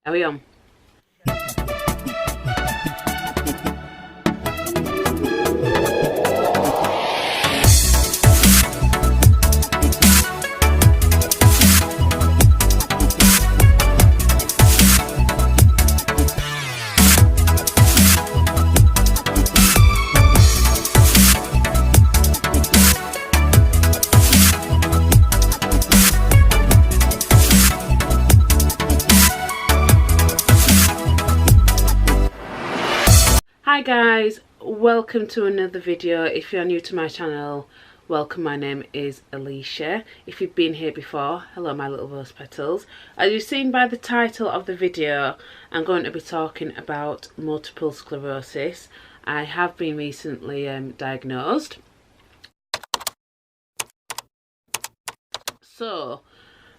Carry on. Hi guys, welcome to another video. If you're new to my channel, welcome. My name is Alicia. If you've been here before, hello my little rose petals. As you've seen by the title of the video, I'm going to be talking about multiple sclerosis. I have been recently diagnosed. So,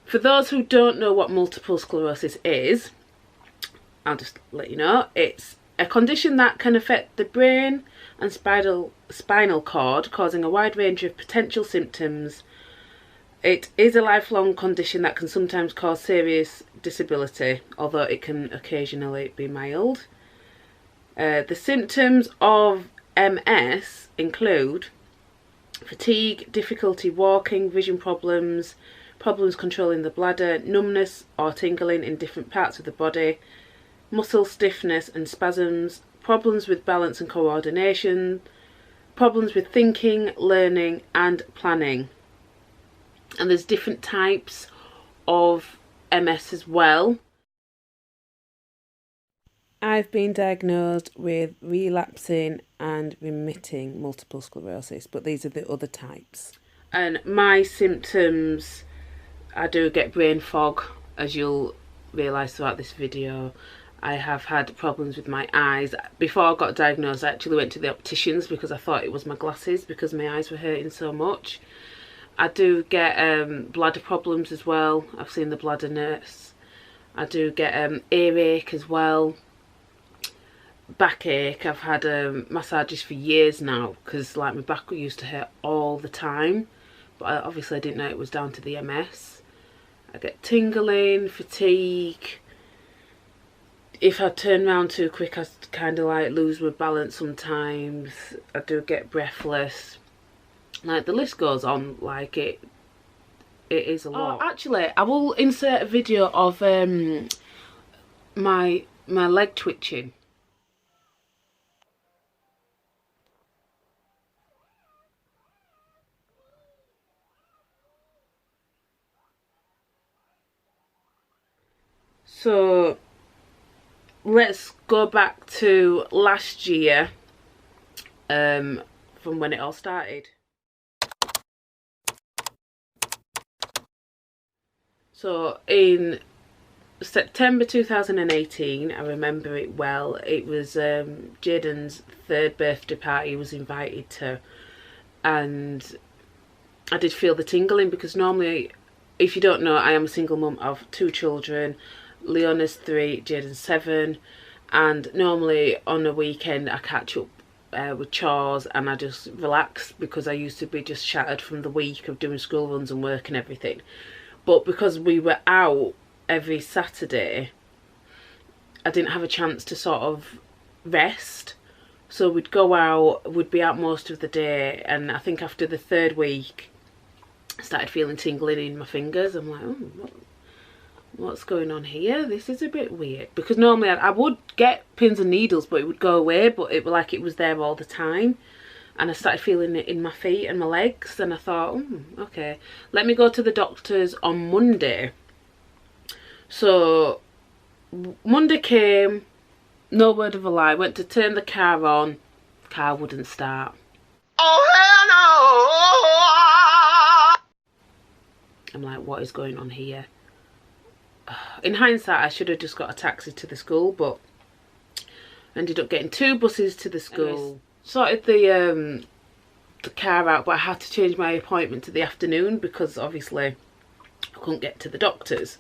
for those who don't know what multiple sclerosis is, I'll just let you know. It's a condition that can affect the brain and spinal cord, causing a wide range of potential symptoms. It is a lifelong condition that can sometimes cause serious disability, although it can occasionally be mild. The symptoms of MS include fatigue, difficulty walking, vision problems, problems controlling the bladder, numbness or tingling in different parts of the body, muscle stiffness and spasms, problems with balance and coordination, problems with thinking, learning and planning. And there's different types of MS as well. I've been diagnosed with relapsing and remitting multiple sclerosis, but these are the other types. And my symptoms, I do get brain fog, as you'll realise throughout this video. I have had problems with my eyes. Before I got diagnosed, I actually went to the opticians because I thought it was my glasses because my eyes were hurting so much. I do get bladder problems as well. I've seen the bladder nurse. I do get earache as well. Backache. I've had massages for years now because like my back used to hurt all the time. But obviously I didn't know it was down to the MS. I get tingling, fatigue. If I turn around too quick, I kind of like lose my balance sometimes. I do get breathless. Like the list goes on. Like it is a lot. Oh, actually, I will insert a video of my leg twitching. So let's go back to last year, from when it all started. So in September 2018, I remember it well, it was Jaden's 3rd birthday party he was invited to, and I did feel the tingling because normally, if you don't know, I am a single mum of 2 children. Leona's 3, Jaden's 7, and normally on a weekend I catch up with chores and I just relax because I used to be just shattered from the week of doing school runs and work and everything. But because we were out every Saturday, I didn't have a chance to sort of rest. So we'd go out, we'd be out most of the day, and I think after the 3rd week I started feeling tingling in my fingers. I'm like, oh, what's going on here? This is a bit weird. Because normally I would get pins and needles but it would go away, but it was like it was there all the time. And I started feeling it in my feet and my legs, and I thought, okay, let me go to the doctors on Monday. So Monday came, no word of a lie, went to turn the car on, car wouldn't start. Oh hell no! I'm like, what is going on here? In hindsight, I should have just got a taxi to the school, but I ended up getting 2 buses to the school. Anyways, sorted the car out, but I had to change my appointment to the afternoon because obviously I couldn't get to the doctors.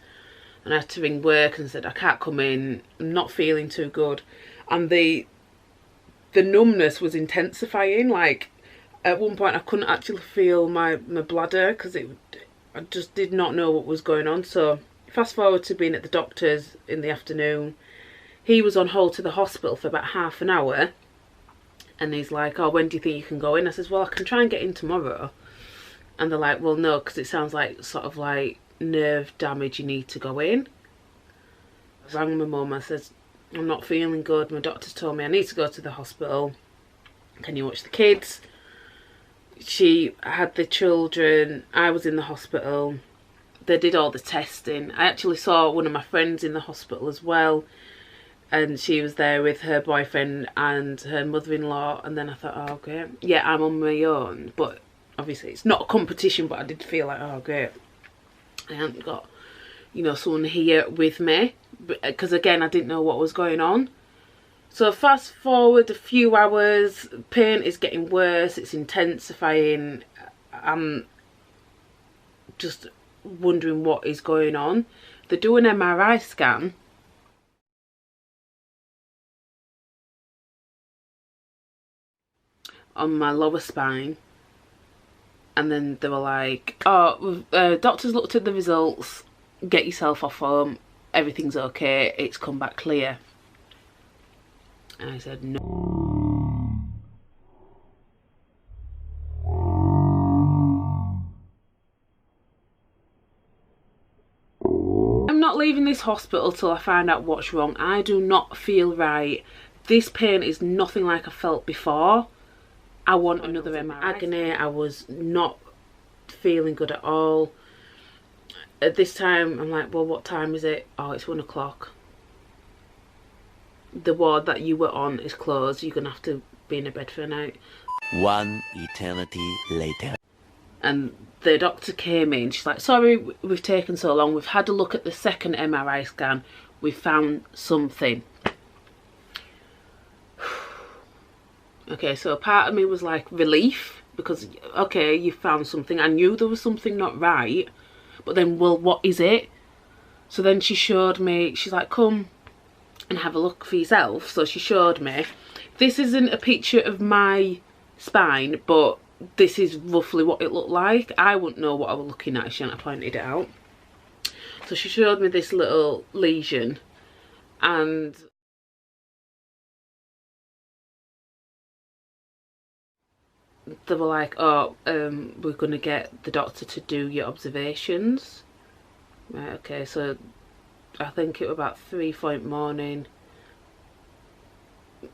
And I had to ring work and said, I can't come in, I'm not feeling too good. And the numbness was intensifying. Like at one point I couldn't actually feel my bladder because I just did not know what was going on. So Fast forward to being at the doctor's in the afternoon. He was on hold to the hospital for about half an hour. And he's like, oh, when do you think you can go in? I says, well, I can try and get in tomorrow. And they're like, well, no, because it sounds like sort of like nerve damage, you need to go in. I rang my mum, I says, I'm not feeling good. My doctor's told me I need to go to the hospital. Can you watch the kids? She had the children. I was in the hospital. They did all the testing. I actually saw one of my friends in the hospital as well. And she was there with her boyfriend and her mother-in-law. And then I thought, oh, great. Yeah, I'm on my own. But obviously it's not a competition, but I did feel like, oh, great. I hadn't got, you know, someone here with me. Because, again, I didn't know what was going on. So fast forward a few hours. Pain is getting worse. It's intensifying. I'm just wondering what is going on. They do an MRI scan. On my lower spine, and then they were like, oh, doctors looked at the results, get yourself off home, everything's okay, it's come back clear. And I said no. I'm not leaving this hospital till I find out what's wrong. I do not feel right. This pain is nothing like I felt before. I want another MRI. Agony. I was not feeling good at all. At this time, I'm like, well, what time is it? Oh, it's 1 o'clock. The ward that you were on is closed. You're going to have to be in a bed for a night. One eternity later. And the doctor came in. She's like, sorry, we've taken so long. We've had a look at the second MRI scan. We found something. Okay, so part of me was like relief, because, okay, you found something. I knew there was something not right, but then, well, what is it? So then she showed me, she's like, come and have a look for yourself. So she showed me. This isn't a picture of my spine, but this is roughly what it looked like. I wouldn't know what I was looking at if she hadn't pointed it out. So she showed me this little lesion, and they were like, oh, we're going to get the doctor to do your observations. Right, okay, so I think it was about 3 o'clock morning.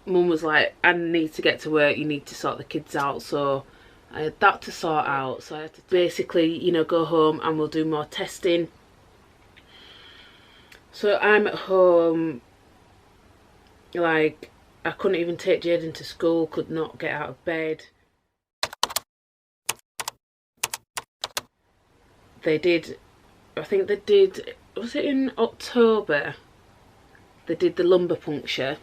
Mum was like, I need to get to work, you need to sort the kids out. So I had that to sort out. So I had to basically, you know, go home and we'll do more testing. So I'm at home, like, I couldn't even take Jaden to school, could not get out of bed. They did, I think they did, was it in October? They did the lumbar puncture.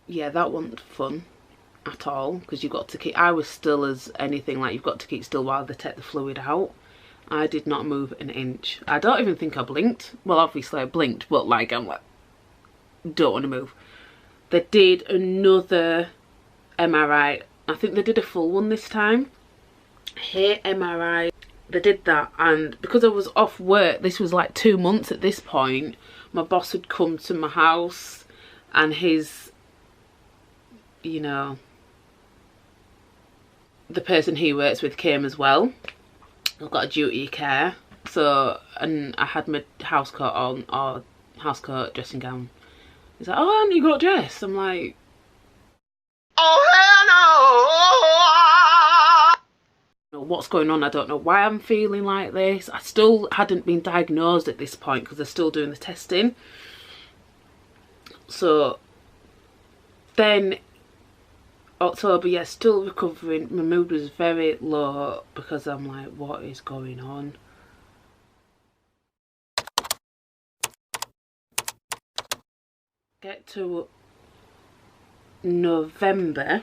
Yeah, that wasn't fun at all, because you've got to keep, I was still as anything, like, you've got to keep still while they take the fluid out. I did not move an inch. I don't even think I blinked. Well, obviously I blinked, but like, I'm like, don't want to move. They did another MRI. I think they did a full one this time. Hair MRI. They did that, and because I was off work, this was like 2 months at this point, my boss had come to my house, and his, you know, the person he works with came as well. I've got a duty of care. So, and I had my house coat on, or house coat, dressing gown. He's like, oh, haven't you got dressed? I'm like, oh, hell no! What's going on? I don't know why I'm feeling like this. I still hadn't been diagnosed at this point because they're still doing the testing. So then October, yeah, still recovering. My mood was very low because I'm like, what is going on? Get to November,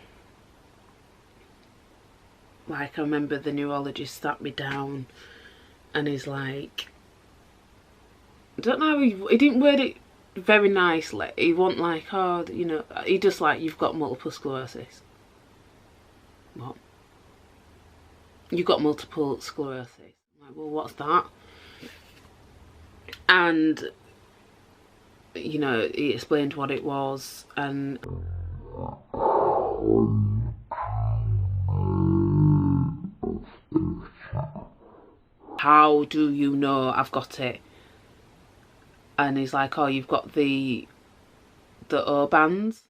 like, I remember the neurologist sat me down and he's like, I don't know, he didn't word it very nicely. He wasn't like, oh, you know, he just like, you've got multiple sclerosis. What? you've got multiple sclerosis. I'm like, well, what's that? And, you know, he explained what it was, and how do you know I've got it? And he's like, oh, you've got the O bands.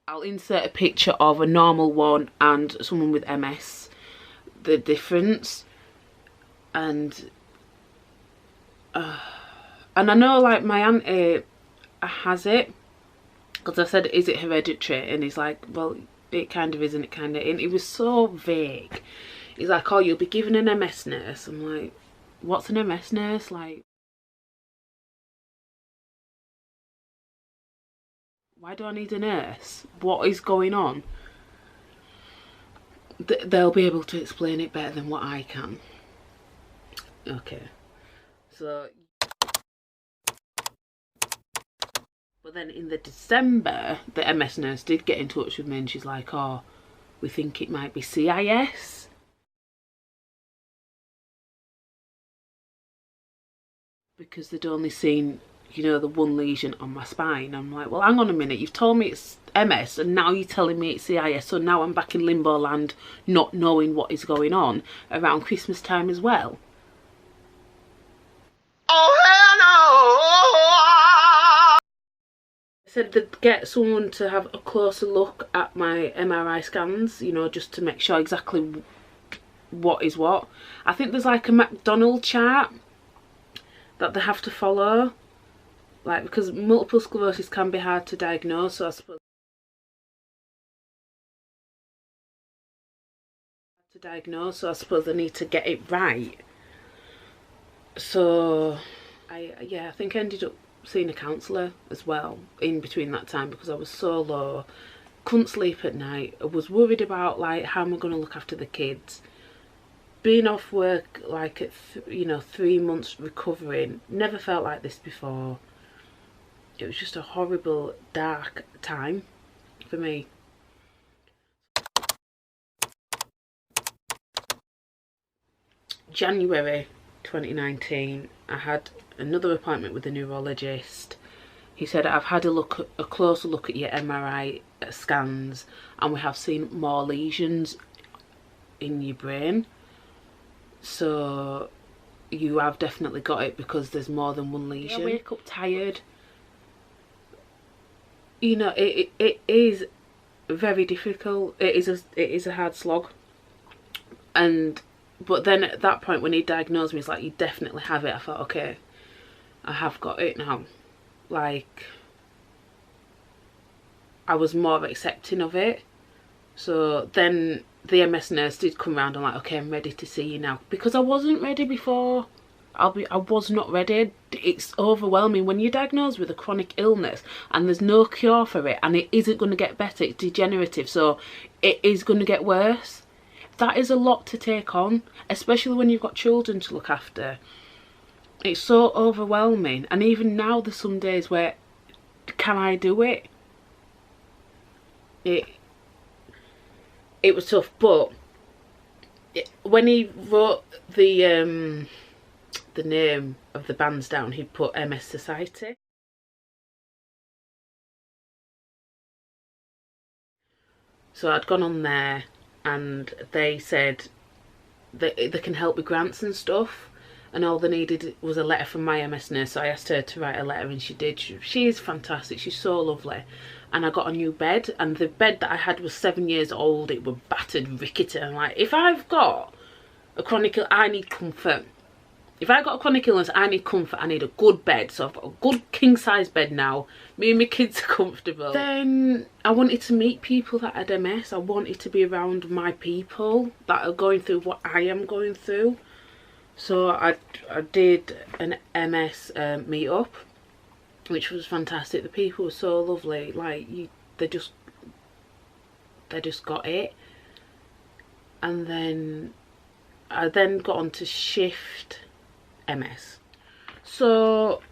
I'll insert a picture of a normal one and someone with MS, the difference. And I know, like, my auntie has it, because I said, is it hereditary? And he's like, well, it kind of is and it kind of isn't. It was so vague. He's like, oh, you'll be given an MS nurse. I'm like, what's an MS nurse? Like, why do I need a nurse? What is going on? They'll be able to explain it better than what I can. Okay. So, but then in the December, the MS nurse did get in touch with me, and she's like, oh, we think it might be CIS. Because they'd only seen, you know, the one lesion on my spine. I'm like, well, hang on a minute, you've told me it's MS and now you're telling me it's CIS, so now I'm back in limbo land, not knowing what is going on around Christmas time as well. Oh, hell no! I said they'd get someone to have a closer look at my MRI scans, you know, just to make sure exactly what is what. I think there's like a McDonald's chart that they have to follow, like, because multiple sclerosis can be hard to diagnose, so I suppose they need to get it right. So I think I ended up seeing a counsellor as well in between that time, because I was so low, couldn't sleep at night. I was worried about, like, how am I going to look after the kids. Being off work, like, at you know, 3 months recovering, never felt like this before. It was just a horrible, dark time for me. January 2019, I had another appointment with a neurologist. He said, I've had a closer look at your MRI scans, and we have seen more lesions in your brain. So you have definitely got it, because there's more than one lesion. I wake up tired. You know, it is very difficult. It is a hard slog. But then at that point, when he diagnosed me, he's like, you definitely have it. I thought, okay, I have got it now. Like, I was more accepting of it. So then the MS nurse did come round and like, okay, I'm ready to see you now, because I wasn't ready before. I was not ready. It's overwhelming when you're diagnosed with a chronic illness and there's no cure for it, and it isn't going to get better. It's degenerative, so it is going to get worse. That is a lot to take on, especially when you've got children to look after. It's so overwhelming. And even now, there's some days where, can I do it? It was tough, but when he wrote the name of the bands down, he put MS Society. So I'd gone on there, and they said that they can help with grants and stuff, and all they needed was a letter from my MS nurse. So I asked her to write a letter, and she did. She's fantastic, she's so lovely. And I got a new bed, and the bed that I had was 7 years old. It was battered, rickety. I'm like, if I've got a chronic illness, I need comfort. If I got a chronic illness, I need comfort. I need a good bed. So I've got a good king size bed now. Me and my kids are comfortable. Then I wanted to meet people that had MS. I wanted to be around my people that are going through what I am going through. So I did an MS meet-up, which was fantastic. The people were so lovely. Like, they just got it. And then I got on to shift MS. So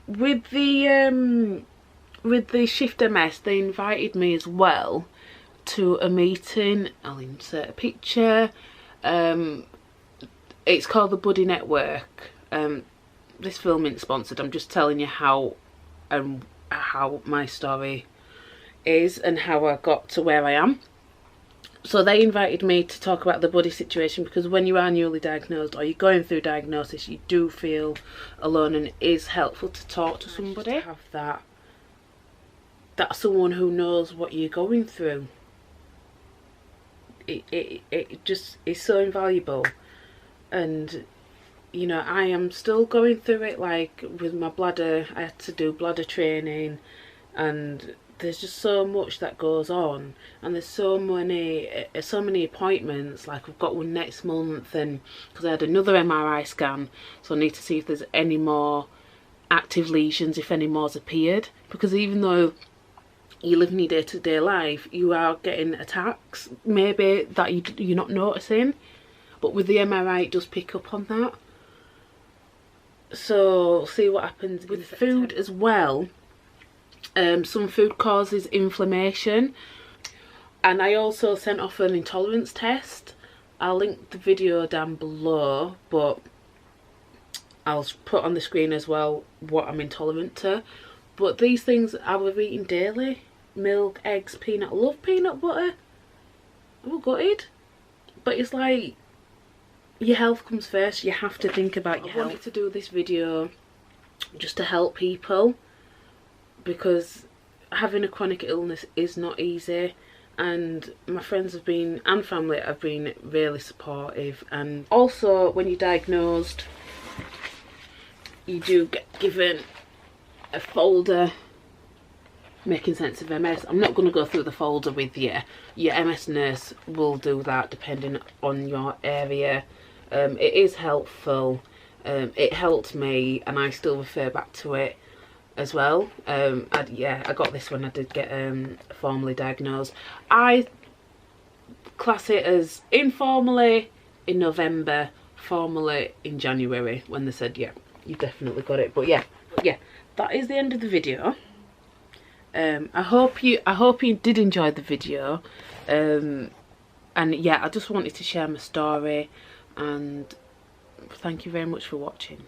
with the shift MS, they invited me as well to a meeting. I'll insert a picture. It's called the Buddy Network. This film isn't sponsored. I'm just telling you how my story is and how I got to where I am. So they invited me to talk about the buddy situation, because when you are newly diagnosed or you're going through diagnosis, you do feel alone, and it is helpful to talk to somebody. To have that someone who knows what you're going through. It just is so invaluable. And you know, I am still going through it. Like with my bladder, I had to do bladder training, and there's just so much that goes on, and there's so many appointments. Like I've got one next month, and because I had another MRI scan, so I need to see if there's any more active lesions, if any more's appeared, because even though you live in your day-to-day life, you are getting attacks maybe that you're not noticing, but with the MRI it does pick up on that. So see what happens with food as well. Some food causes inflammation, and I also sent off an intolerance test. I'll link the video down below, but I'll put on the screen as well what I'm intolerant to. But these things I was eating daily: milk, eggs, peanut. I love peanut butter. I'm gutted, but it's like your health comes first. You have to think about your health. I wanted to do this video just to help people, because having a chronic illness is not easy, and my friends have been, and family have been, really supportive. And also when you're diagnosed, you do get given a folder making sense of MS. I'm not going to go through the folder with you. Your MS nurse will do that depending on your area. It is helpful. It helped me, and I still refer back to it as well. I got this when I did get formally diagnosed. I class it as informally in November, formally in January, when they said, yeah, you definitely got it. But yeah, that is the end of the video. I hope you did enjoy the video, and yeah, I just wanted to share my story, and thank you very much for watching.